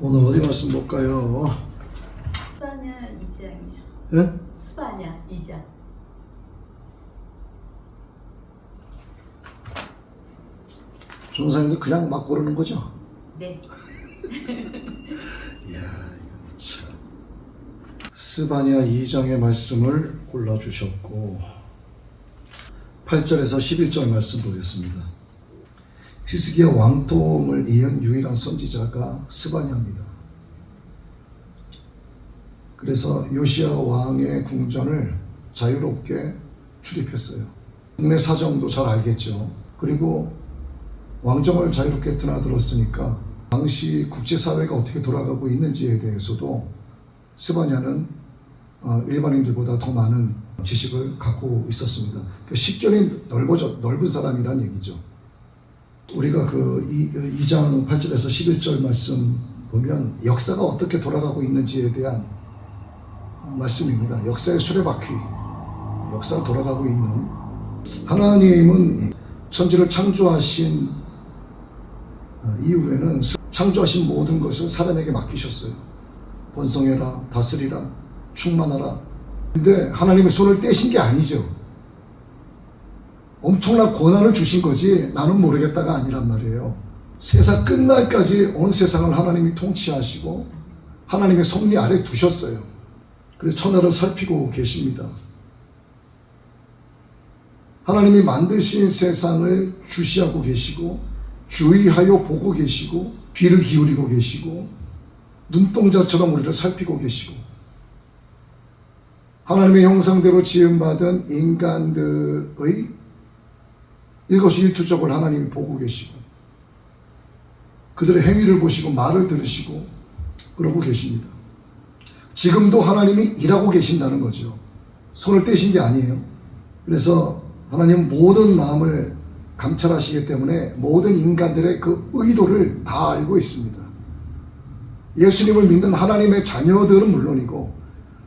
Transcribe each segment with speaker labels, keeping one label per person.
Speaker 1: 오늘 어디 말씀 볼까요?
Speaker 2: 스바냐 2장이요.
Speaker 1: 예?
Speaker 2: 스바냐 2장.
Speaker 1: 전사님도 그냥 막 고르는 거죠?
Speaker 2: 네.
Speaker 1: 이야, 이거 참. 스바냐 2장의 말씀을 골라주셨고 8절에서 11절 말씀 보겠습니다. 히스기야 왕통을 이은 유일한 선지자가 스바냐입니다. 그래서 요시야 왕의 궁전을 자유롭게 출입했어요. 국내 사정도 잘 알겠죠. 그리고 왕정을 자유롭게 드나들었으니까 당시 국제사회가 어떻게 돌아가고 있는지에 대해서도 스바냐는 일반인들보다 더 많은 지식을 갖고 있었습니다. 그러니까 식견이 넓은 사람이란 얘기죠. 우리가 그 2장 8절에서 11절 말씀 보면 역사가 어떻게 돌아가고 있는지에 대한 말씀입니다. 역사의 수레바퀴, 역사가 돌아가고 있는, 하나님은 천지를 창조하신 이후에는 창조하신 모든 것을 사람에게 맡기셨어요. 번성해라, 다스리라, 충만하라. 근데 하나님의 손을 떼신 게 아니죠. 엄청난 권한을 주신 거지 나는 모르겠다가 아니란 말이에요. 세상 끝날까지 온 세상을 하나님이 통치하시고 하나님의 섭리 아래 두셨어요. 그래서 천하를 살피고 계십니다. 하나님이 만드신 세상을 주시하고 계시고 주의하여 보고 계시고 귀를 기울이고 계시고 눈동자처럼 우리를 살피고 계시고 하나님의 형상대로 지음받은 인간들의 일거수일투족을 하나님이 보고 계시고 그들의 행위를 보시고 말을 들으시고 그러고 계십니다. 지금도 하나님이 일하고 계신다는 거죠. 손을 떼신 게 아니에요. 그래서 하나님은 모든 마음을 감찰하시기 때문에 모든 인간들의 그 의도를 다 알고 있습니다. 예수님을 믿는 하나님의 자녀들은 물론이고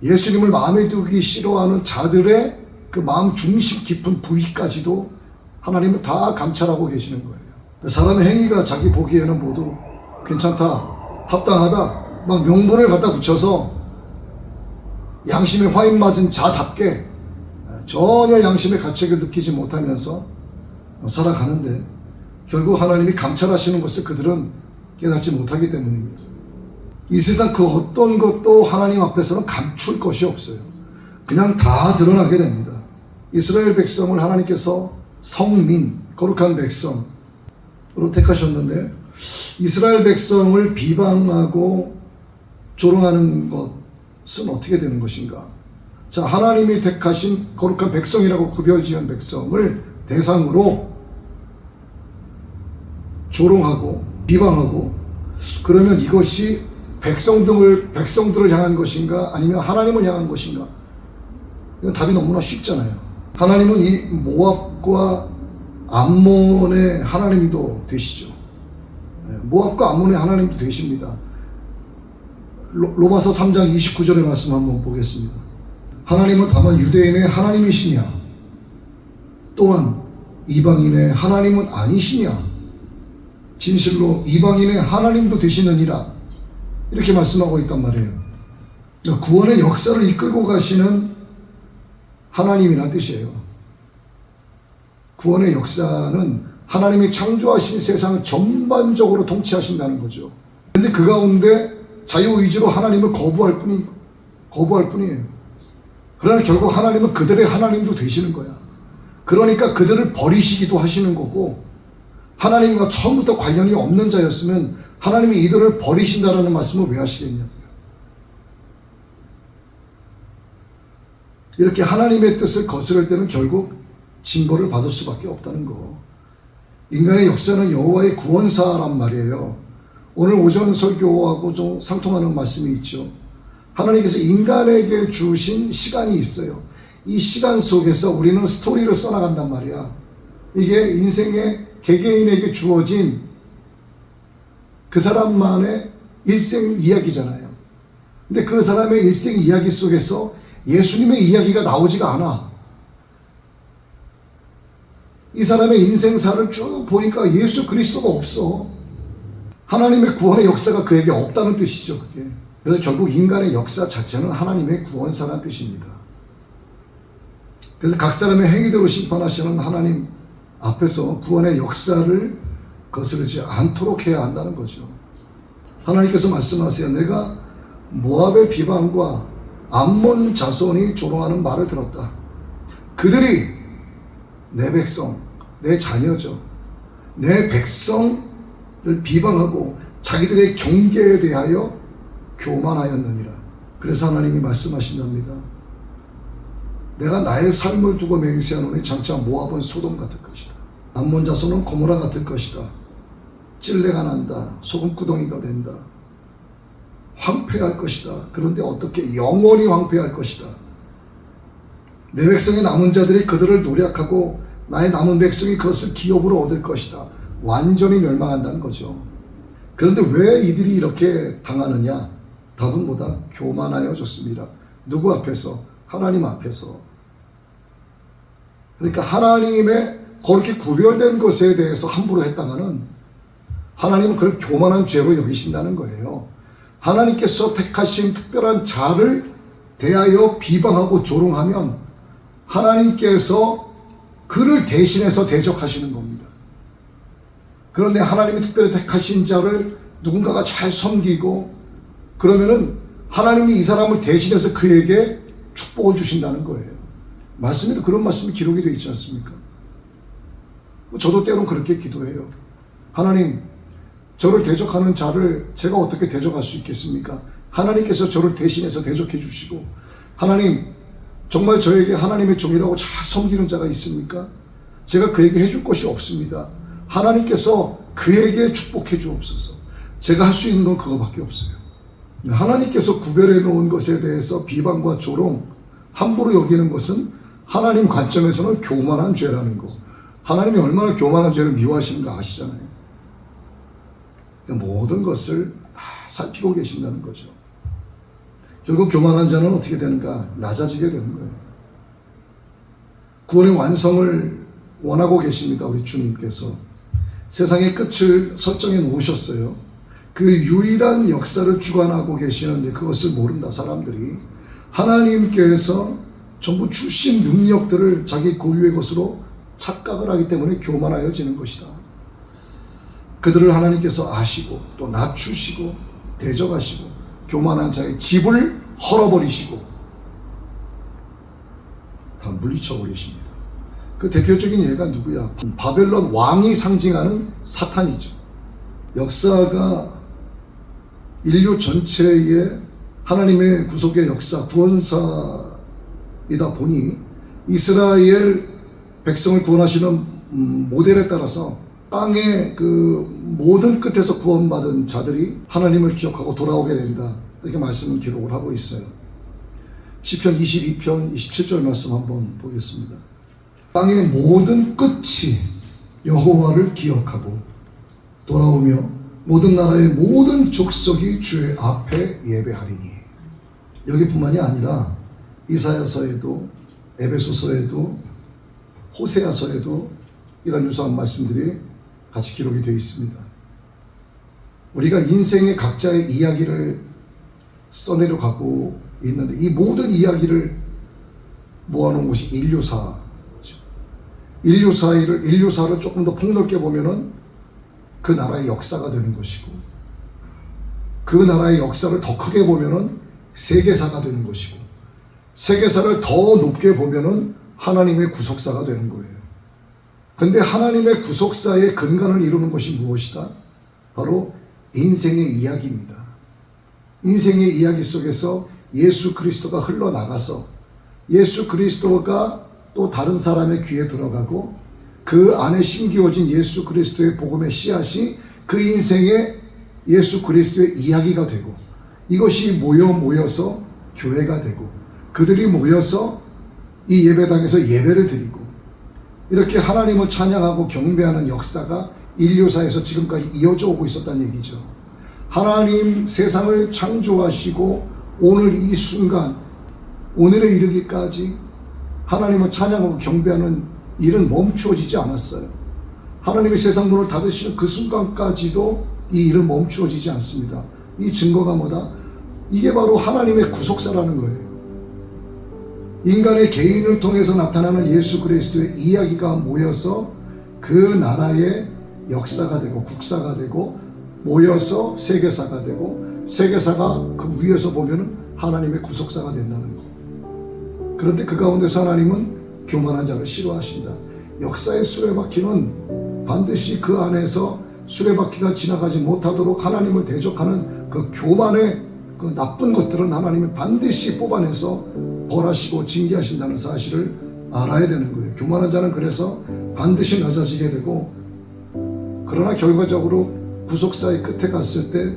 Speaker 1: 예수님을 마음에 두기 싫어하는 자들의 그 마음 중심 깊은 부위까지도 하나님은 다 감찰하고 계시는 거예요. 사람의 행위가 자기 보기에는 모두 괜찮다, 합당하다, 막 명분을 갖다 붙여서 양심에 화인 맞은 자답게 전혀 양심의 가책을 느끼지 못하면서 살아가는데 결국 하나님이 감찰하시는 것을 그들은 깨닫지 못하기 때문입니다. 이 세상 그 어떤 것도 하나님 앞에서는 감출 것이 없어요. 그냥 다 드러나게 됩니다. 이스라엘 백성을 하나님께서 성민, 거룩한 백성으로 택하셨는데 이스라엘 백성을 비방하고 조롱하는 것은 어떻게 되는 것인가? 자, 하나님이 택하신 거룩한 백성이라고 구별지은 백성을 대상으로 조롱하고 비방하고 그러면 이것이 백성들을 향한 것인가 아니면 하나님을 향한 것인가? 이건 답이 너무나 쉽잖아요. 하나님은 이 모압과 암몬의 하나님도 되시죠. 모압과 암몬의 하나님도 되십니다. 로마서 3장 29절의 말씀 한번 보겠습니다. 하나님은 다만 유대인의 하나님이시냐 또한 이방인의 하나님은 아니시냐 진실로 이방인의 하나님도 되시느니라 이렇게 말씀하고 있단 말이에요. 구원의 역사를 이끌고 가시는 하나님이란 뜻이에요. 구원의 역사는 하나님이 창조하신 세상을 전반적으로 통치하신다는 거죠. 그런데 그 가운데 자유의지로 하나님을 거부할 뿐이에요. 그러나 결국 하나님은 그들의 하나님도 되시는 거야. 그러니까 그들을 버리시기도 하시는 거고 하나님과 처음부터 관련이 없는 자였으면 하나님이 이들을 버리신다라는 말씀을 왜 하시겠냐고요. 이렇게 하나님의 뜻을 거스를 때는 결국 징벌을 받을 수밖에 없다는 거. 인간의 역사는 여호와의 구원사란 말이에요. 오늘 오전 설교하고 좀 상통하는 말씀이 있죠. 하나님께서 인간에게 주신 시간이 있어요. 이 시간 속에서 우리는 스토리를 써나간단 말이야. 이게 인생의 개개인에게 주어진 그 사람만의 일생 이야기잖아요. 근데 그 사람의 일생 이야기 속에서 예수님의 이야기가 나오지가 않아. 이 사람의 인생사를 쭉 보니까 예수 그리스도가 없어. 하나님의 구원의 역사가 그에게 없다는 뜻이죠. 그게. 그래서 결국 인간의 역사 자체는 하나님의 구원사라는 뜻입니다. 그래서 각 사람의 행위대로 심판하시는 하나님 앞에서 구원의 역사를 거스르지 않도록 해야 한다는 거죠. 하나님께서 말씀하세요. 내가 모압의 비방과 암몬 자손이 조롱하는 말을 들었다. 그들이 내 백성, 내 자녀죠. 내 백성을 비방하고 자기들의 경계에 대하여 교만하였느니라. 그래서 하나님이 말씀하신답니다. 내가 나의 삶을 두고 맹세하노니 장차 모압은 소돔 같을 것이다. 암몬 자손은 고모라 같을 것이다. 찔레가 난다. 소금구덩이가 된다. 황폐할 것이다. 그런데 어떻게 영원히 황폐할 것이다. 내 백성의 남은 자들이 그들을 노략하고 나의 남은 백성이 그것을 기업으로 얻을 것이다. 완전히 멸망한다는 거죠. 그런데 왜 이들이 이렇게 당하느냐? 답은 뭐다? 교만하여졌습니다. 누구 앞에서? 하나님 앞에서. 그러니까 하나님의 그렇게 구별된 것에 대해서 함부로 했다가는 하나님은 그걸 교만한 죄로 여기신다는 거예요. 하나님께서 택하신 특별한 자를 대하여 비방하고 조롱하면 하나님께서 그를 대신해서 대적하시는 겁니다. 그런데 하나님이 특별히 택하신 자를 누군가가 잘 섬기고 그러면은 하나님이 이 사람을 대신해서 그에게 축복을 주신다는 거예요. 말씀에도 그런 말씀이 기록이 되어 있지 않습니까? 저도 때로는 그렇게 기도해요. 하나님, 저를 대적하는 자를 제가 어떻게 대적할 수 있겠습니까? 하나님께서 저를 대신해서 대적해 주시고, 하나님, 정말 저에게 하나님의 종이라고 잘 섬기는 자가 있습니까? 제가 그에게 해줄 것이 없습니다. 하나님께서 그에게 축복해 주옵소서. 제가 할 수 있는 건 그거밖에 없어요. 하나님께서 구별해 놓은 것에 대해서 비방과 조롱, 함부로 여기는 것은 하나님 관점에서는 교만한 죄라는 거. 하나님이 얼마나 교만한 죄를 미워하시는가 아시잖아요. 그러니까 모든 것을 다 살피고 계신다는 거죠. 결국 교만한 자는 어떻게 되는가? 낮아지게 되는 거예요. 구원의 완성을 원하고 계십니다. 우리 주님께서. 세상의 끝을 설정해 놓으셨어요. 그 유일한 역사를 주관하고 계시는데 그것을 모른다 사람들이. 하나님께서 전부 주신 능력들을 자기 고유의 것으로 착각을 하기 때문에 교만하여지는 것이다. 그들을 하나님께서 아시고 또 낮추시고 대적하시고 교만한 자의 집을 헐어버리시고 다 물리쳐버리십니다. 그 대표적인 예가 누구야? 바벨론 왕이 상징하는 사탄이죠. 역사가 인류 전체의 하나님의 구속의 역사, 구원사이다 보니 이스라엘 백성을 구원하시는 모델에 따라서 땅의 그 모든 끝에서 구원받은 자들이 하나님을 기억하고 돌아오게 된다. 이렇게 말씀을 기록을 하고 있어요. 시편 22편 27절 말씀 한번 보겠습니다. 땅의 모든 끝이 여호와를 기억하고 돌아오며 모든 나라의 모든 족속이 주의 앞에 예배하리니. 여기뿐만이 아니라 이사야서에도 에베소서에도 호세아서에도 이런 유사한 말씀들이 같이 기록이 되어 있습니다. 우리가 인생의 각자의 이야기를 써내려가고 있는데 이 모든 이야기를 모아놓은 것이 인류사죠. 인류사를 조금 더 폭넓게 보면은 그 나라의 역사가 되는 것이고, 그 나라의 역사를 더 크게 보면은 세계사가 되는 것이고, 세계사를 더 높게 보면은 하나님의 구속사가 되는 거예요. 근데 하나님의 구속사의 근간을 이루는 것이 무엇이다? 바로 인생의 이야기입니다. 인생의 이야기 속에서 예수 그리스도가 흘러나가서 예수 그리스도가 또 다른 사람의 귀에 들어가고 그 안에 심기어진 예수 그리스도의 복음의 씨앗이 그 인생의 예수 그리스도의 이야기가 되고, 이것이 모여서 교회가 되고 그들이 모여서 이 예배당에서 예배를 드리고 이렇게 하나님을 찬양하고 경배하는 역사가 인류사에서 지금까지 이어져 오고 있었다는 얘기죠. 하나님 세상을 창조하시고 오늘 이 순간 오늘에 이르기까지 하나님을 찬양하고 경배하는 일은 멈추어지지 않았어요. 하나님의 세상 문을 닫으시는 그 순간까지도 이 일은 멈추어지지 않습니다. 이 증거가 뭐다? 이게 바로 하나님의 구속사라는 거예요. 인간의 개인을 통해서 나타나는 예수 그리스도의 이야기가 모여서 그 나라의 역사가 되고 국사가 되고 모여서 세계사가 되고 세계사가 그 위에서 보면은 하나님의 구속사가 된다는 거. 그런데 그 가운데서 하나님은 교만한 자를 싫어하신다. 역사의 수레바퀴는 반드시 그 안에서 수레바퀴가 지나가지 못하도록 하나님을 대적하는 그 교만의 그 나쁜 것들은 하나님은 반드시 뽑아내서 벌하시고 징계하신다는 사실을 알아야 되는 거예요. 교만한 자는 그래서 반드시 낮아지게 되고, 그러나 결과적으로 구속사의 끝에 갔을 때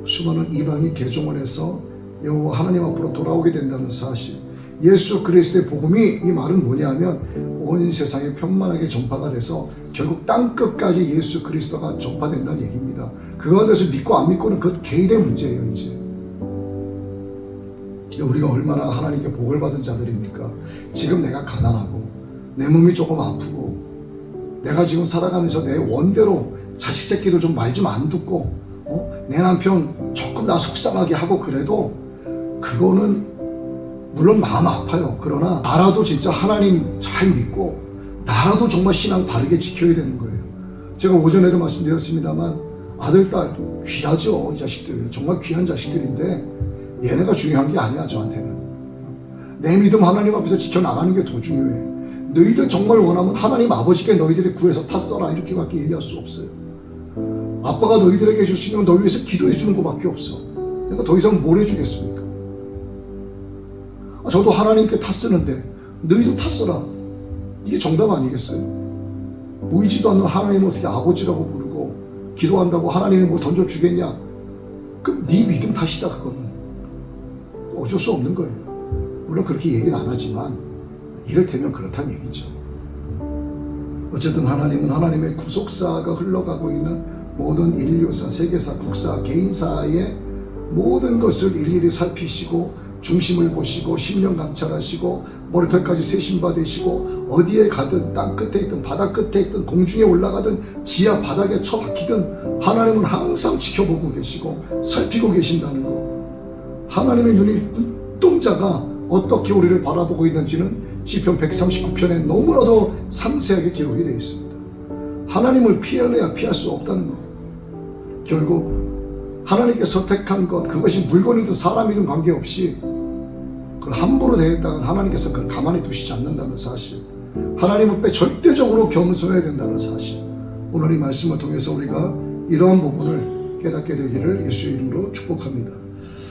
Speaker 1: 수많은 이방이 개종을 해서 여호와 하나님 앞으로 돌아오게 된다는 사실. 예수 그리스도의 복음이, 이 말은 뭐냐면 온 세상에 평만하게 전파가 돼서 결국 땅끝까지 예수 그리스도가 전파된다는 얘기입니다. 그거에 대해서 믿고 안 믿고는 그 개인의 문제예요. 이제 우리가 얼마나 하나님께 복을 받은 자들입니까? 지금 내가 가난하고 내 몸이 조금 아프고 내가 지금 살아가면서 내 원대로 자식 새끼들 좀 말 좀 안 듣고 내 남편 조금 나 속상하게 하고 그래도 그거는 물론 마음 아파요. 그러나 나라도 진짜 하나님 잘 믿고 나라도 정말 신앙 바르게 지켜야 되는 거예요. 제가 오전에도 말씀드렸습니다만 아들, 딸 귀하죠. 이 자식들 정말 귀한 자식들인데 얘네가 중요한 게 아니야. 저한테는 내 믿음 하나님 앞에서 지켜나가는 게 더 중요해. 너희들 정말 원하면 하나님 아버지께 너희들이 구해서 다 써라, 이렇게밖에 얘기할 수 없어요. 아빠가 너희들에게 주시면 너희 위해서 기도해 주는 것밖에 없어. 그러니까 더 이상 뭘 해주겠습니까? 저도 하나님께 다 쓰는데 너희도 다 써라, 이게 정답 아니겠어요? 보이지도 않는 하나님을 어떻게 아버지라고 부르고 기도한다고 하나님이 뭘 던져주겠냐? 그럼 네 믿음 탓이다. 그거는 어쩔 수 없는 거예요. 물론 그렇게 얘기는 안 하지만 이를테면 그렇다는 얘기죠. 어쨌든 하나님은 하나님의 구속사가 흘러가고 있는 모든 인류사, 세계사, 국사, 개인사의 모든 것을 일일이 살피시고 중심을 보시고 심령 감찰하시고 머리털까지 세심받으시고 어디에 가든 땅 끝에 있든 바다 끝에 있든 공중에 올라가든 지하 바닥에 처박히든 하나님은 항상 지켜보고 계시고 살피고 계신다는 거. 하나님의 눈이 눈동자가 어떻게 우리를 바라보고 있는지는 시편 139편에 너무나도 상세하게 기록이 되어 있습니다. 하나님을 피할래야 피할 수 없다는 거. 결국 하나님께 선택한 것, 그것이 물건이든 사람이든 관계없이 그걸 함부로 대했다면 하나님께서 그걸 가만히 두시지 않는다는 사실, 하나님 앞에 절대적으로 겸손해야 된다는 사실, 오늘 이 말씀을 통해서 우리가 이러한 부분을 깨닫게 되기를 예수의 이름으로 축복합니다.